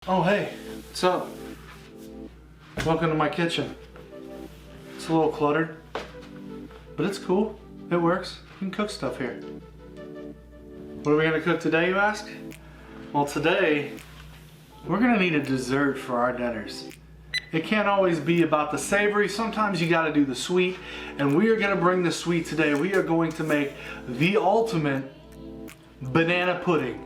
Oh hey, what's up? Welcome to my kitchen. It's a little cluttered, but it's cool. It works. You can cook stuff here. What are we gonna cook today, you ask? Well, today, we're gonna need a dessert for our dinners. It can't always be about the savory. Sometimes you gotta do the sweet, and we are gonna bring the sweet today. We are going to make the ultimate banana pudding.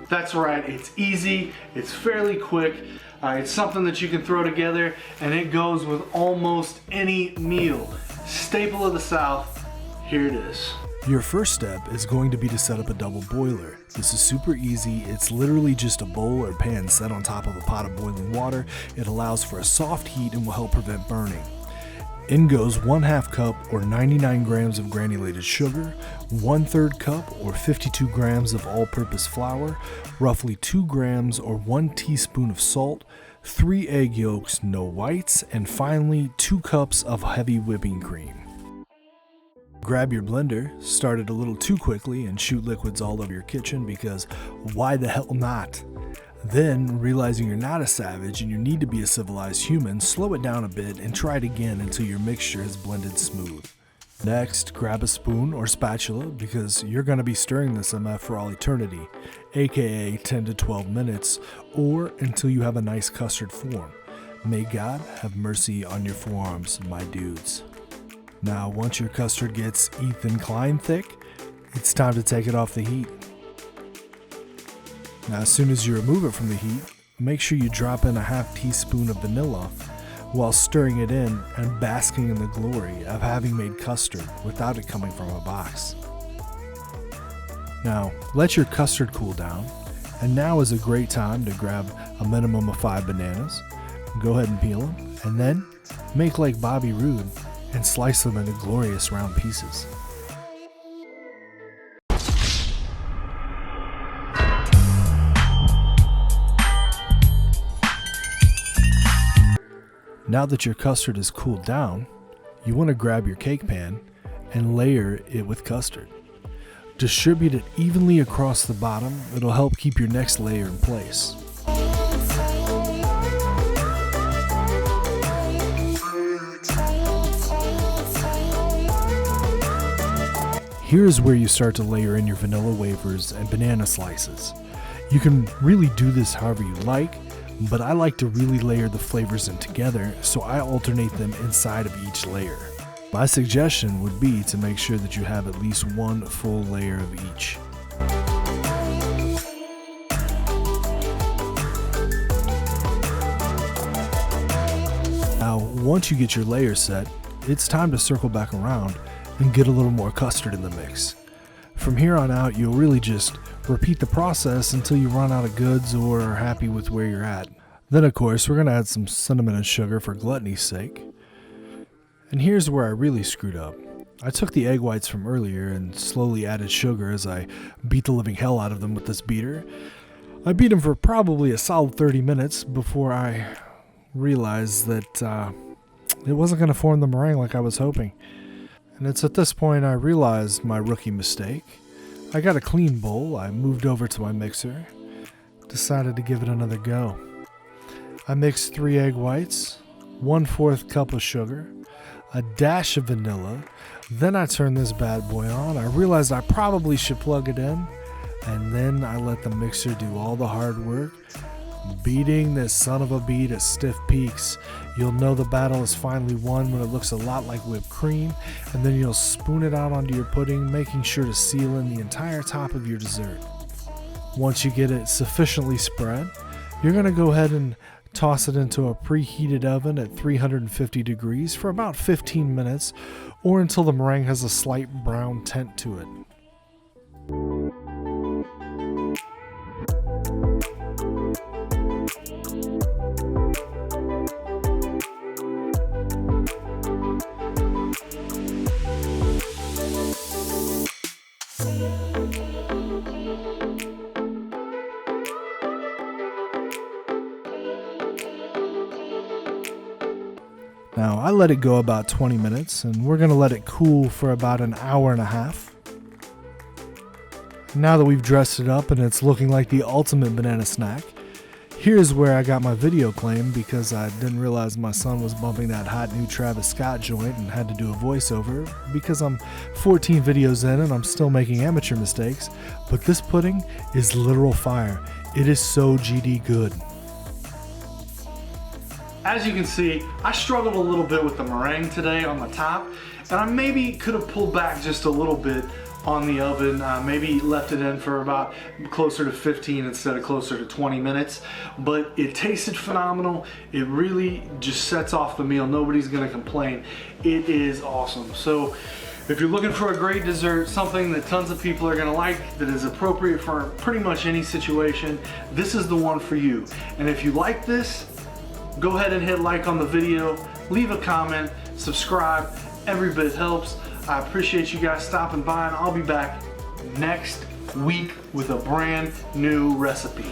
That's right, it's easy, it's fairly quick, it's something that you can throw together, and it goes with almost any meal. Staple of the South, here it is. Your first step is going to be to set up a double boiler. This is super easy. It's literally just a bowl or pan set on top of a pot of boiling water. It allows for a soft heat and will help prevent burning. In goes 1/2 cup or 99 grams of granulated sugar, 1/3 cup or 52 grams of all-purpose flour, roughly 2 grams or 1 teaspoon of salt, 3 egg yolks, no whites, and finally 2 cups of heavy whipping cream. Grab your blender, start it a little too quickly and shoot liquids all over your kitchen because why the hell not? Then, realizing you're not a savage and you need to be a civilized human, slow it down a bit and try it again until your mixture has blended smooth. Next, grab a spoon or spatula because you're going to be stirring this MF for all eternity, aka 10 to 12 minutes, or until you have a nice custard form. May God have mercy on your forearms, my dudes. Now, once your custard gets Ethan Klein thick, it's time to take it off the heat. Now, as soon as you remove it from the heat, make sure you drop in a 1/2 teaspoon of vanilla while stirring it in and basking in the glory of having made custard without it coming from a box. Now, let your custard cool down, and now is a great time to grab a minimum of 5 bananas. Go ahead and peel them, and then make like Bobby Roode and slice them into glorious round pieces. Now that your custard is cooled down, you want to grab your cake pan and layer it with custard. Distribute it evenly across the bottom. It'll help keep your next layer in place. Here's where you start to layer in your vanilla wafers and banana slices. You can really do this however you like, but I like to really layer the flavors in together, so I alternate them inside of each layer. My suggestion would be to make sure that you have at least one full layer of each. Now, once you get your layer set, it's time to circle back around and get a little more custard in the mix. From here on out, you'll really just repeat the process until you run out of goods or are happy with where you're at. Then, of course, we're going to add some cinnamon and sugar for gluttony's sake. And here's where I really screwed up. I took the egg whites from earlier and slowly added sugar as I beat the living hell out of them with this beater. I beat them for probably a solid 30 minutes before I realized that it wasn't going to form the meringue like I was hoping. And it's at this point I realized my rookie mistake. I got a clean bowl, I moved over to my mixer, decided to give it another go. I mixed 3 egg whites, 1/4 cup of sugar, a dash of vanilla, then I turned this bad boy on. I realized I probably should plug it in, and then I let the mixer do all the hard work, beating this son of a bee to stiff peaks. You'll know the battle is finally won when it looks a lot like whipped cream, and then you'll spoon it out onto your pudding, making sure to seal in the entire top of your dessert. Once you get it sufficiently spread, you're going to go ahead and toss it into a preheated oven at 350 degrees for about 15 minutes, or until the meringue has a slight brown tint to it. Now, I let it go about 20 minutes, and we're going to let it cool for about an hour and a half. Now that we've dressed it up and it's looking like the ultimate banana snack, Here's where I got my video claim because I didn't realize my son was bumping that hot new Travis Scott joint and had to do a voiceover because I'm 14 videos in and I'm still making amateur mistakes. But this pudding is literal fire. It is so GD good. As you can see, I struggled a little bit with the meringue today on the top, and I maybe could have pulled back just a little bit on the oven, maybe left it in for about closer to 15 instead of closer to 20 minutes, but it tasted phenomenal. It really just sets off the meal. Nobody's gonna complain. It is awesome. So if you're looking for a great dessert, something that tons of people are gonna like, that is appropriate for pretty much any situation, this is the one for you. And if you like this, go ahead and hit like on the video, leave a comment, subscribe, every bit helps. I appreciate you guys stopping by, and I'll be back next week with a brand new recipe.